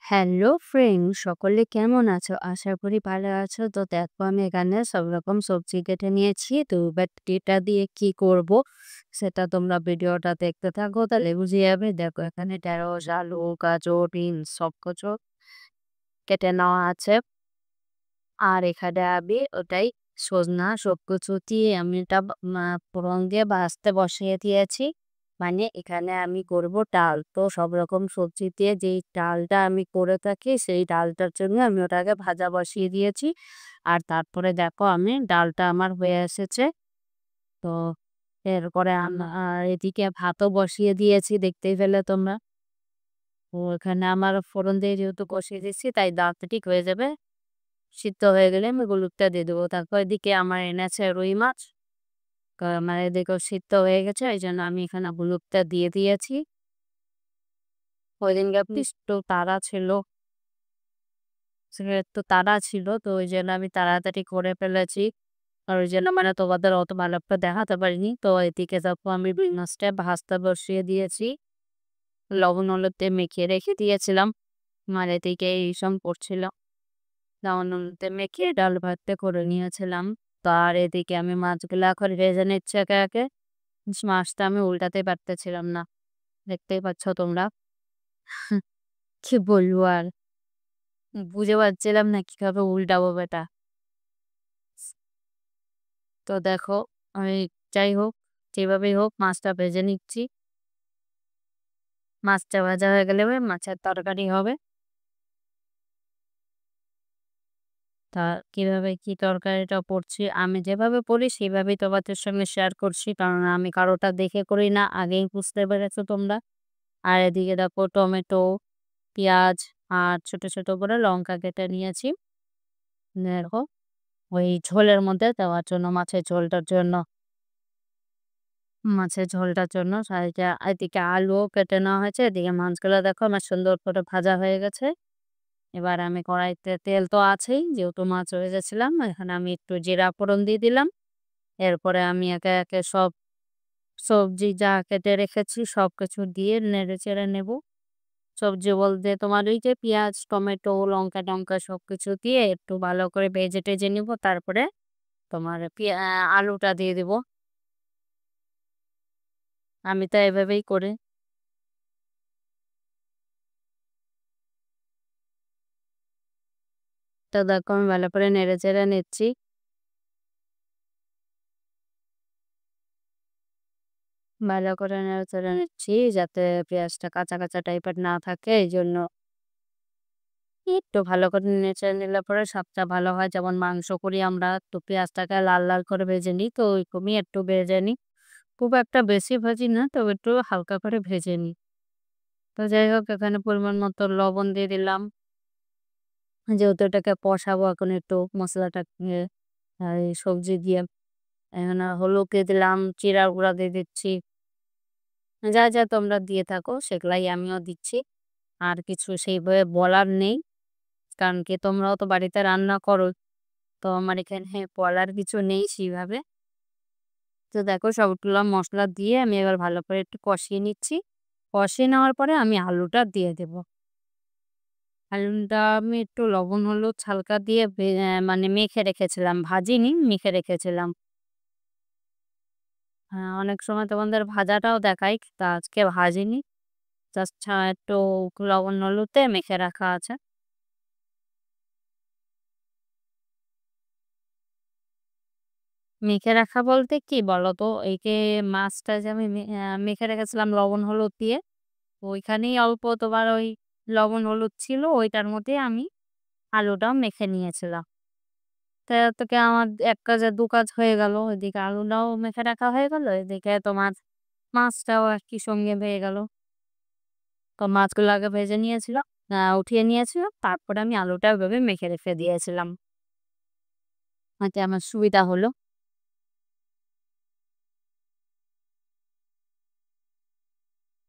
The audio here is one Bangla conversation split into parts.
হ্যালো ফ্রেন্ড, সকলে কেমন আছো? আশা করি ভালো আছো। তো দেখো আমি এখানে সব রকম সবজি কেটে নিয়েছি। তো এবার এটা দিয়ে কি করব সেটা তোমরা ভিডিওটা দেখতে থাকো, তাহলে বুঝে যাবে। দেখো এখানে ঢেঁড়স, আলু, গাজর, বিনস সবকিছু কেটে নেওয়া আছে। আর এখানে আমি ওটাই সজনা সবকিছু দিয়ে আমি এটা ফোড়ন দিয়ে ভাজতে বসিয়ে দিয়েছি। মানে এখানে আমি করব ডাল। তো সব রকম সবজি দিয়ে যেই ডালটা আমি করে থাকি সেই ডালটার জন্য আমি ওটাকে ভাজা বসিয়ে দিয়েছি। আর তারপরে দেখো আমি ডালটা আমার হয়ে এসেছে। তো এরপরে আর এদিকে ভাতও বসিয়ে দিয়েছি, দেখতেই পেলে তোমরা। তো এখানে আমার ফোড়ন দিয়ে যেহেতু কষিয়ে দিচ্ছি তাই ডালটা ঠিক হয়ে যাবে। সিদ্ধ হয়ে গেলে আমি হলুদটা দিয়ে দেবো। তারপর এদিকে আমার এনেছে রুই মাছ। আমার এদিকেও সিদ্ধ হয়ে গেছে, এই জন্য আমি এখানে হলুদটা দিয়ে দিয়েছি। ওই দিনকে একটু তাড়া ছিল, একটু তাড়া ছিল, তো ওই জন্য আমি তাড়াতাড়ি করে ফেলেছি। আর ওই জন্য মানে তোমাদের অত ভালো করে দেখাতে পারিনি। তো এদিকে দেখো আমি রুই মাছটা ভাজতে বসিয়ে দিয়েছি, লবণ হলুদ দিয়ে মেখে রেখে দিয়েছিলাম। মানে এদিকে এইসব করছিল, লবণ হলুদ দিয়ে মেখে ডাল ভাতটা করে নিয়েছিলাম। তো আর এদিকে আমি মাছগুলো এখন ভেজে নিচ্ছি একে একে। মাছটা আমি উল্টাতে পারতেছিলাম না, দেখতেই পাচ্ছ তোমরা। কি বলবো আর, বুঝে পাচ্ছিলাম না কিভাবে উল্টাবো বেটা। তো দেখো আমি, যাই হোক, যেভাবেই হোক মাছটা ভেজে নিচ্ছি। মাছটা ভাজা হয়ে গেলে এবার মাছের তরকারি হবে। তা কিভাবে কি তরকারিটা করছি আমি যেভাবে করি সেভাবেই তোমাদের সঙ্গে শেয়ার করছি, কারণ আমি কারোটা দেখে করি না, আগেই বুঝতে পেরেছো তোমরা। আর এদিকে দেখো টমেটো, পেঁয়াজ আর ছোট ছোট করে লঙ্কা কেটে নিয়েছি। দেখো ওই ঝোলের মধ্যে দেওয়ার জন্য, মাছের ঝোলটার জন্য এদিকে আলুও কেটে নেওয়া হয়েছে। এদিকে মাছগুলো দেখো আমার সুন্দর করে ভাজা হয়ে গেছে। এবার আমি কড়াইতে তেল তো আছেই, যেহেতু মাছ হয়ে গেছিলাম, এখানে আমি একটু জিরা ফোড়ন দিয়ে দিলাম। এরপরে আমি একে একে সব সবজি যা কেটে রেখেছি সব কিছু দিয়ে নেড়ে চেড়ে নেব। সবজি বলতে তোমার ওই যে পেঁয়াজ, টমেটো, লঙ্কা টঙ্কা সবকিছু দিয়ে একটু ভালো করে ভেজে টেজে নিব। তারপরে তোমার আলুটা দিয়ে দিব। আমি তো এভাবেই করি। তো দেখো আমি ভালো করে নেড়ে চেড়ে নিচ্ছি। ভালো করে নেড়ে চেড়ে নিচ্ছি যাতে পেঁয়াজটা কাঁচা কাঁচা টাইপের না থাকে, এই জন্য একটু ভালো করে নেড়ে নিলে পরে স্বাদটা ভালো হয়। যেমন মাংস করি আমরা, তো পেঁয়াজটাকে লাল লাল করে ভেজে নিই, তো ওইরকমই একটু ভেজে নিই। খুব একটা বেশি ভাজি না, তবে একটু হালকা করে ভেজে নিই। তো যাই হোক এখানে পরিমাণ মতো লবণ দিয়ে দিলাম, যেহেতু এটাকে কষাবো এখন একটু মশলাটা এই সবজি দিয়ে। এখানে হলুদ দিয়ে দিলাম, জিরার গুঁড়া দিয়ে দিচ্ছি। যা যা তোমরা দিয়ে থাকো সেগুলাই আমিও দিচ্ছি। আর কিছু সেইভাবে বলার নেই, কারণ কি তোমরাও তো বাড়িতে রান্না করো। তো আমার এখানে বলার কিছু নেই সেইভাবে। তো দেখো সবগুলো মশলা দিয়ে আমি এবার ভালো করে একটু কষিয়ে নিচ্ছি। কষিয়ে নেওয়ার পরে আমি আলুটা দিয়ে দেব। আলুটা আমি একটু লবণ হলুদ হালকা দিয়ে মানে মেখে রেখেছিলাম, ভাজিনি, মেখে রেখেছিলাম। হ্যাঁ, অনেক সময় তোমাদের ভাজাটাও দেখাই, তা আজকে ভাজিনি। জাস্ট একটু লবণ হলুদে মেখে রাখা আছে। মেখে রাখা বলতে কি বলতো, এইকে মাছটা যে আমি মেখে রেখেছিলাম লবণ হলুদ দিয়ে, ওইখানেই অল্প তোমার ওই লবণ হলুদ ছিল, ওইটার মধ্যে আমি আলুটাও মেখে নিয়েছিলাম। তা থেকে আমার এক কাজে দু কাজ হয়ে গেল, এদিকে আলুটাও মেখে রাখা হয়ে গেল, এদিকে তোমার মাছটাও আর কি সঙ্গে হয়ে গেল। তো মাছগুলো আগে ভেজে নিয়েছিলাম, উঠিয়ে নিয়েছিলাম, তারপরে আমি আলুটা ওইভাবে মেখে রেখে দিয়েছিলাম, যাতে আমার সুবিধা হলো।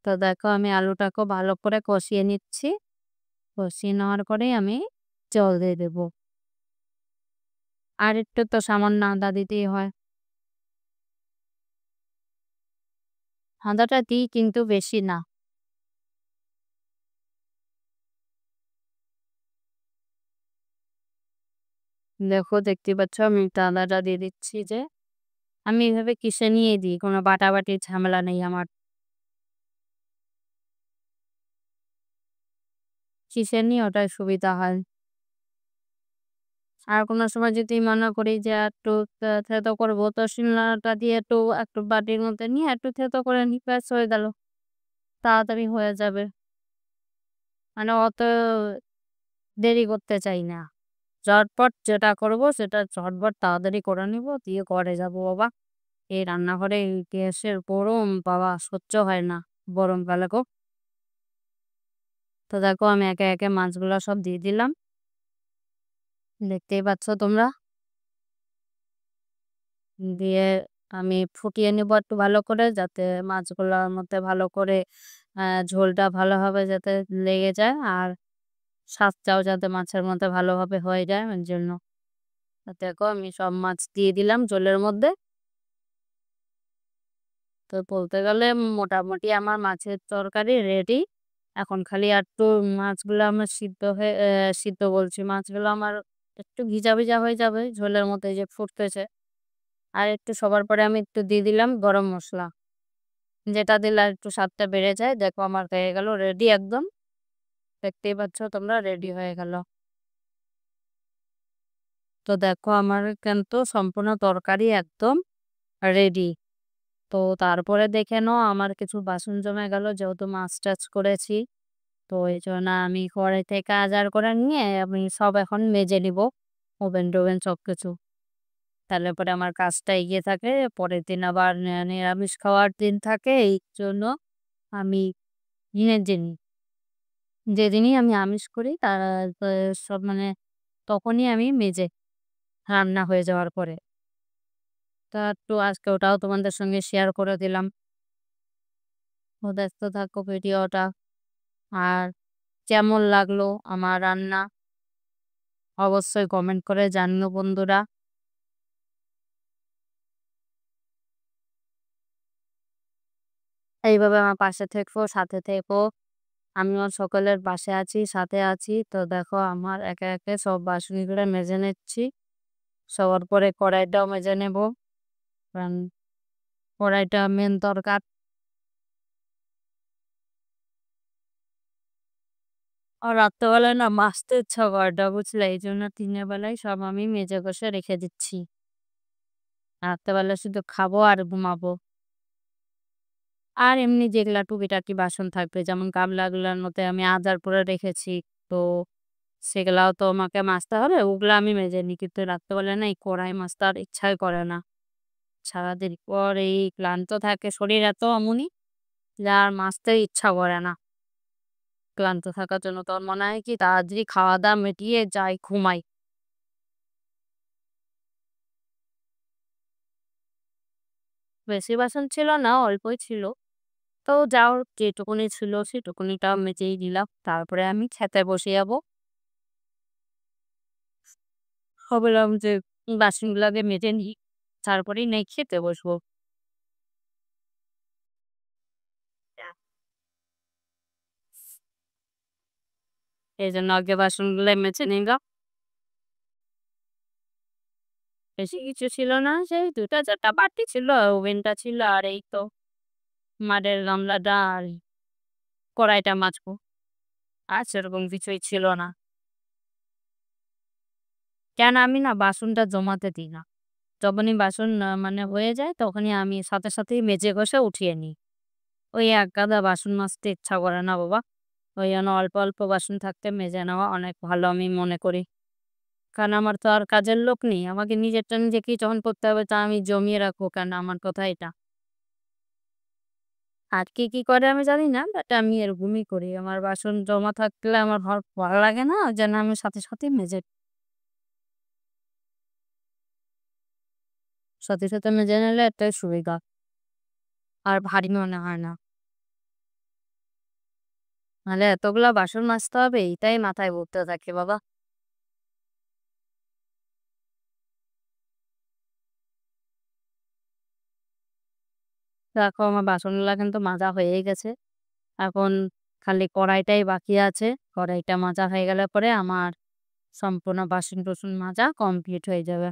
তো দেখো আমি আলুটাকেও ভালো করে কষিয়ে নিচ্ছি। কষিয়ে নেওয়ার পরেই আমি জল দিয়ে দেবো। আর একটু তো সামান্য আদা দিতেই হয়। আদাটা দিই কিন্তু বেশি না। দেখো দেখতে পাচ্ছ আমি একটু আদাটা দিয়ে দিচ্ছি যে আমি এভাবে কিসে নিয়ে দিই, কোনো বাটাবাটির ঝামেলা নেই আমার। কিসে নিই ওটাই সুবিধা হয়। আর কোনো সময় যদি মনে করি যে একটু থেতো করবো, তো শিলনোড়াটা দিয়ে একটু বাটির মধ্যে নিয়ে একটু থেতো করে নিই, ব্যাস হয়ে গেল। তাড়াতাড়ি হয়ে যাবে। মানে অত দেরি করতে চাই না। ঝটপট যেটা করব সেটা ঝটপট তাড়াতাড়ি করে নিব, দিয়ে ঘরে যাব বাবা। এই রান্নাঘরে এই গ্যাসের গরম বাবা সহ্য হয় না গরমকালে গো। তো দেখো আমি একে একে মাছগুলো সব দিয়ে দিলাম। দেখতেই পাচ্ছ তোমরা। দিয়ে আমি ফুটিয়ে নিব একটু ভালো করে, যাতে মাছগুলোর মধ্যে ভালো করে ঝোলটা ভালোভাবে যাতে লেগে যায়, আর স্বাদটাও যাতে মাছের মধ্যে ভালোভাবে হয়ে যায় ওর জন্য। তো দেখো আমি সব মাছ দিয়ে দিলাম ঝোলের মধ্যে। তো বলতে গেলে মোটামুটি আমার মাছের তরকারি রেডি। এখন খালি একটু মাছগুলো আমার সিদ্ধ বলছি, মাছগুলো আমার একটু ভিজা ভিজা হয়ে যাবে ঝোলের মধ্যে যে ফুটতেছে। আর একটু সবার পরে আমি একটু দিয়ে দিলাম গরম মসলা, যেটা দিলে আর একটু স্বাদটা বেড়ে যায়। দেখো আমার হয়ে গেল রেডি একদম। দেখতেই পাচ্ছ তোমরা, রেডি হয়ে গেল। তো দেখো আমার কিন্তু সম্পূর্ণ তরকারি একদম রেডি। তো তারপরে দেখে নাও আমার কিছু বাসন জমে গেল, যেহেতু মাছ টাছ করেছি। তো এই জন্য আমি কড়াই থেকে আজার করে নিয়ে আমি সব এখন মেজে নিব, ওভেন টোভেন সব কিছু। তাহলে পরে আমার কাজটা এগিয়ে থাকে। পরের দিন আবার নিরামিষ খাওয়ার দিন থাকে, এই জন্য আমি মেজে নিই। যেদিনই আমি আমিষ করি তার সব মানে তখনই আমি মেজে, রান্না হয়ে যাওয়ার পরে। তা একটু আজকে ওটাও তোমাদের সঙ্গে শেয়ার করে দিলাম। তো দেখতে থাকো ভিডিওটা। আর কেমন লাগলো আমার রান্না অবশ্যই কমেন্ট করে জানিও বন্ধুরা। এইভাবে আমার পাশে থেকো, সাথে থেকো। আমিও সকলের পাশে আছি, সাথে আছি। তো দেখো আমার একে একে সব বাসনগুলো মেজে নিচ্ছি। সবার পরে কড়াইটাও মেজে নেব, কারণ কড়াইটা মেন দরকার। আর রাত্রেবেলায় না মাছতে ইচ্ছা করে না বুঝলে, এই জন্য দিনের বেলায় সব আমি মেজে কষে রেখে দিচ্ছি। রাত্রেবেলা শুধু খাবো আর ঘুমাবো। আর এমনি যেগুলা টুকিটাকি বাসন থাকবে, যেমন গামলাগুলোর মধ্যে আমি আদার করে রেখেছি, তো সেগুলাও তো আমাকে মাজতে হবে, ওগুলা আমি মেজে নিই। কিন্তু রাত্রেবেলা না এই কড়াই মাজতে আর ইচ্ছাই করে না। সারাদিন পর এই ক্লান্ত থাকে শরীর এত অমনি, যে আর মাজতে ইচ্ছা করে না। ক্লান্ত থাকার জন্য তখন মনে হয় কি তাড়াতাড়ি খাওয়া দাওয়া মিটিয়ে যাই ঘুমাই। বেশি বাসন ছিল না, অল্পই ছিল। তো যাও যেটুকুনি ছিল সেটুকুনিটাও মেজেই নিলাম। তারপরে আমি খেতে বসে যাবো। ভাবলাম যে বাসনগুলো আগে মেজে নিই, তারপরেই নাই খেতে বসবো। এইজন্য আগে বাসনগুলো মেজে নিলাম। বেশি কিছু ছিল না, সেই ২ টা ৪ টা বাটি ছিল, ওভেনটা ছিল, আর এই তো মাড়ের গামলাটা আর কড়াইটা মাজবো। আর সেরকম কিছুই ছিল না। কেন আমি না বাসনটা জমাতে দিই না। যখনই বাসন মানে হয়ে যায় তখনই আমি সাথে সাথেই মেজে ঘষে উঠিয়ে নিই। ওই এক গাদা বাসন মাজতে ইচ্ছা করে না বাবা। ওই জন্য অল্প অল্প বাসন থাকতে মেজে নেওয়া অনেক ভালো আমি মনে করি। কারণ আমার তো আর কাজের লোক নেই। আমাকে নিজেরটা নিজেকেই যখন করতে হবে, তা আমি জমিয়ে রাখবো কেন? আমার কথা এটা। আর কি করে আমি জানি না। বাট আমি এরকমই করি। আমার বাসন জমা থাকলে আমার ভালো লাগে না। ওই জন্য আমি সাথে সাথেই সাথে মেজে নিলে এটাই সুবিধা। আর ভারী মনে হয় না। নাহলে এতগুলা বাসন মাজতে হবে এইটাই মাথায় ঘুরতে থাকে বাবা। দেখো আমার বাসনগুলা কিন্তু মাজা হয়েই গেছে। এখন খালি কড়াইটাই বাকি আছে। কড়াইটা মাজা হয়ে গেলে পরে আমার সম্পূর্ণ বাসন-টাসন মাজা কমপ্লিট হয়ে যাবে।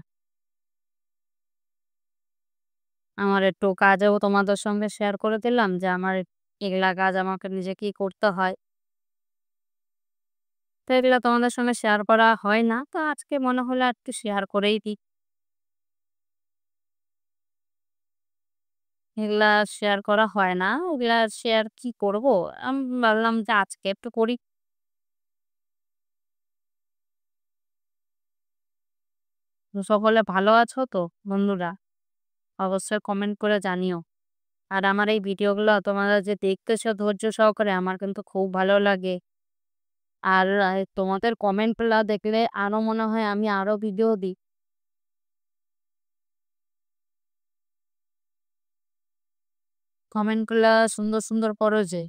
আমার একটু কাজেও তোমাদের সঙ্গে শেয়ার করে দিলাম যে আমার এগুলা কাজ আমাকে নিজেকেই করতে হয়। তো এগুলা তোমাদের সঙ্গে শেয়ার করা হয় না। তো আজকে মনে হলো একটু শেয়ার করেই দিই। এগুলা শেয়ার করা হয় না। ওগুলা শেয়ার কি করব? আমি ভাবলাম যে আজকে একটু করি। তো সকলে ভালো আছো তো বন্ধুরা? অবশ্যই কমেন্ট করে জানিও। আর আমার এই ভিডিওগুলো তোমরা যে দেখতেছো ধৈর্য সহকারে আমার কিন্তু খুব ভালো লাগে। আর তোমাদের কমেন্টগুলা দেখলে আরো মনে হয় আমি আরো ভিডিও দিই। কমেন্টগুলা সুন্দর, সুন্দর করো যে,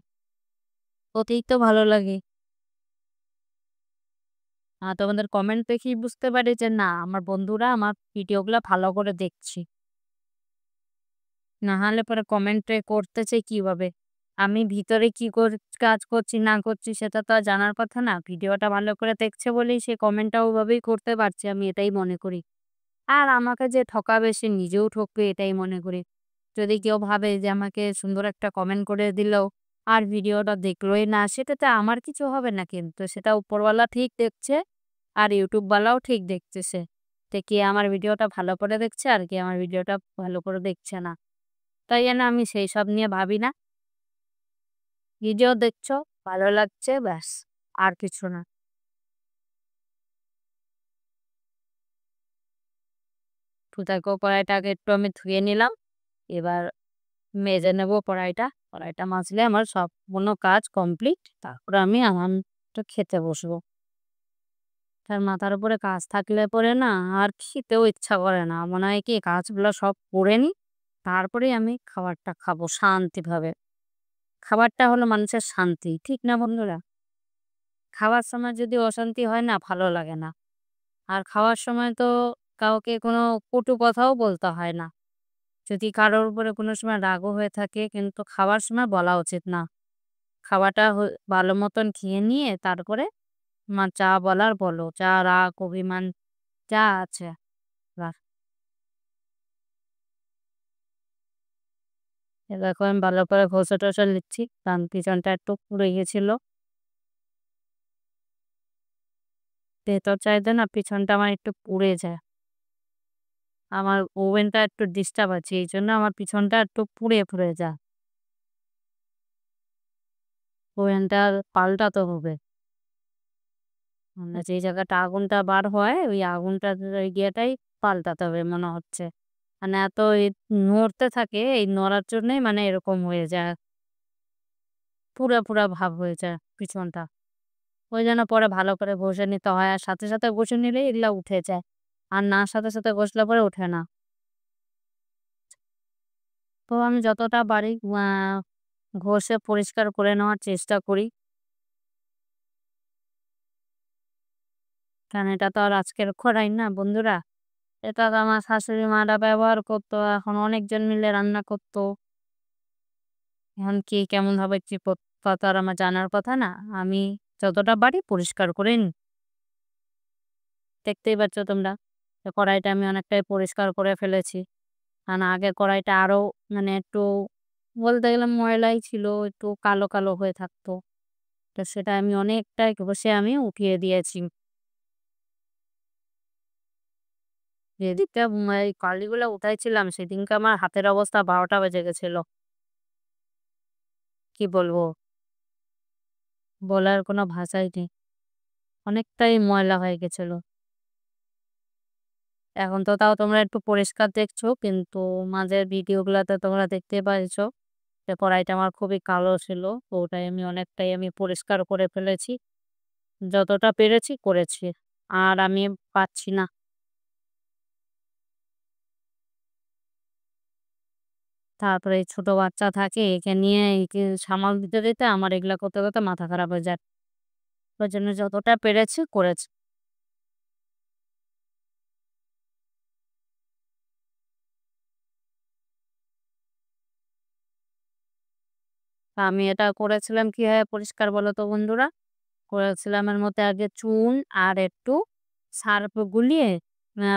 ওতেই তো ভালো লাগে। তোমাদের কমেন্ট দেখেই বুঝতে পারি যে না আমার বন্ধুরা আমার ভিডিওগুলা ভালো করে দেখছি। না হলে পরে কমেন্টে করতেছে কিভাবে? আমি ভিতরে কি কাজ করছি না করছি সেটা তো আর জানার কথা না। ভিডিওটা ভালো করে দেখছে বলেই সে কমেন্টটা ওভাবেই করতে পারছে আমি এটাই মনে করি। আর আমাকে যে ঠকাবে সে নিজেও ঠকবে এটাই মনে করি। যদি কেউ ভাবে যে আমাকে সুন্দর একটা কমেন্ট করে দিলো আর ভিডিওটা দেখলোই না সেটাতে আমার কিছু হবে না কিন্তু। সেটা উপরওয়ালা ঠিক দেখছে আর ইউটিউব বালাও ঠিক দেখতেছে। তো কে আমার ভিডিওটা ভালো করে দেখছে আর কে আমার ভিডিওটা ভালো করে দেখছে না। তাই জন্য আমি সেইসব নিয়ে ভাবি না। ভিডিও দেখছো, ভালো লাগছে ব্যাস আর কিছু না। ফুটাকো কড়াইটাকে একটু আমি ধুয়ে নিলাম। এবার মেজে নেব কড়াইটা। কড়াইটা মাজলে আমার সম্পূর্ণ কাজ কমপ্লিট। তারপরে আমি আমারটা খেতে বসবো। তার মাথার উপরে কাজ থাকলে পরে না আর খেতেও ইচ্ছা করে না। মনে হয় কি কাজগুলো সব করে নিই, তারপরেই আমি খাবারটা খাবো শান্তিভাবে। খাবারটা হলো মানুষের শান্তি। ঠিক না বন্ধুরা? খাওয়ার সময় যদি অশান্তি হয় না ভালো লাগে না। আর খাওয়ার সময় তো কাউকে কোনো কটু কথাও বলতে হয় না। যদি কারোর উপরে কোনো সময় রাগও হয়ে থাকে কিন্তু খাওয়ার সময় বলা উচিত না। খাওয়াটা ভালো মতন খেয়ে নিয়ে তারপরে যা বলার বলো। যা রাগ, অভিমান যা আছে। বাহ! এ দেখো আমি ভালো করে ঘষে-টষে নিচ্ছি। কারণ পিছনটা একটু পুড়ে গেছিল। ভেতর চাইতে না পিছনটা আমার একটু পুড়ে যায়। আমার ওভেনটা একটু ডিস্টার্ব আছে। এইজন্য আমার পিছনটা একটু পুড়ে যায়। ওভেনটা পাল্টাতে হবে। মানে যেই জায়গাটা আগুনটা বার হয় ওই আগুনটার ওই ইয়েটাই পাল্টাতে হবে মনে হচ্ছে। মানে এত নড়তে থাকে এই নড়ার জন্যই মানে এরকম হয়ে যায়। পুড়া ভাব হয়ে যায় পিছনটা। ওই জন্য পরে ভালো করে ঘষে নিতে হয়। আর সাথে, সাথে ঘষে নিলেই এগুলা উঠে যায়। আর না সাথে, সাথে ঘষলে পরে ওঠে না। তো আমি যতটা পারি ঘষে পরিষ্কার করে নেওয়ার চেষ্টা করি। কারণ এটা তো আর আজকের খরাই না বন্ধুরা। এটা তো আমার শাশুড়ি মারা ব্যবহার করতো। এখন অনেকজন মিলে রান্না করতো। এখন কে কেমনভাবে কি তা তো আর আমার জানার কথা না। আমি যতটা পারি পরিষ্কার করে নিই। দেখতেই পাচ্ছ তোমরা। যে কড়াইটা আমি অনেকটাই পরিষ্কার করে ফেলেছি। কারণ আগের কড়াইটা আরো মানে একটু বলতে গেলে ময়লাই ছিল, একটু কালো হয়ে থাকতো। তো সেটা আমি অনেকটাই ঘষে আমি উঠিয়ে দিয়েছি। যেদিনটা এই কালিগুলো উঠাইছিলাম সেদিনকে আমার হাতের অবস্থা ১২টা বেজে গেছিল। কি বলবো? বলার কোনো ভাষাই নেই। অনেকটাই ময়লা হয়ে গেছিল। এখন তো তাও তোমরা একটু পরিষ্কার দেখছো কিন্তু মাঝের ভিডিওগুলাতে তোমরা দেখতে পাইছো যে কড়াইটা আমার খুবই কালো ছিল। তো ওটাই আমি অনেকটাই পরিষ্কার করে ফেলেছি। যতটা পেরেছি করেছি। আর আমি পারছি না। তারপরে এই ছোট বাচ্চা থাকে একে নিয়ে একে সামাল দিতে আমার এগুলা করতে মাথা খারাপ হয়ে যায়। ওই জন্য যতটা পেরেছি করেছি। তা আমি এটা করেছিলাম কিভাবে পরিষ্কার বলো তো বন্ধুরা? করেছিলাম এর মধ্যে আগে চুন আর একটু সার্ফ গুলিয়ে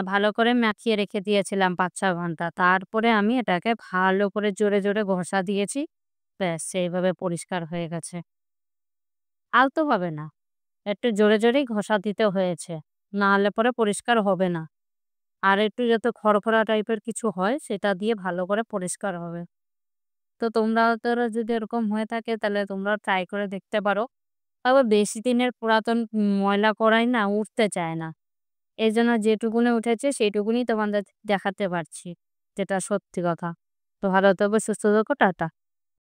ভালো করে মাখিয়ে রেখে দিয়েছিলাম ৫-৬ ঘন্টা। তারপরে আমি এটাকে ভালো করে জোরে, জোরে ঘষা দিয়েছি। ব্যাস সেইভাবে পরিষ্কার হয়ে গেছে। আলতোভাবে না, একটু জোরে, জোরেই ঘষা দিতে হয়েছে। না হলে পরে পরিষ্কার হবে না। আর একটু যাতে খড়খড়া টাইপের কিছু হয় সেটা দিয়ে ভালো করে পরিষ্কার হবে। তো তোমরা যদি এরকম হয়ে থাকে তাহলে তোমরা ট্রাই করে দেখতে পারো। তবে বেশি দিনের পুরাতন ময়লা কড়াই না উঠতে চায় না। এজন্য যেটুকুনি উঠেছে সেইটুকুনি তোমাদের দেখাতে পারছি। যেটা সত্যি কথা। তো ভালো থেকো, সুস্থ থেকো, টাটা।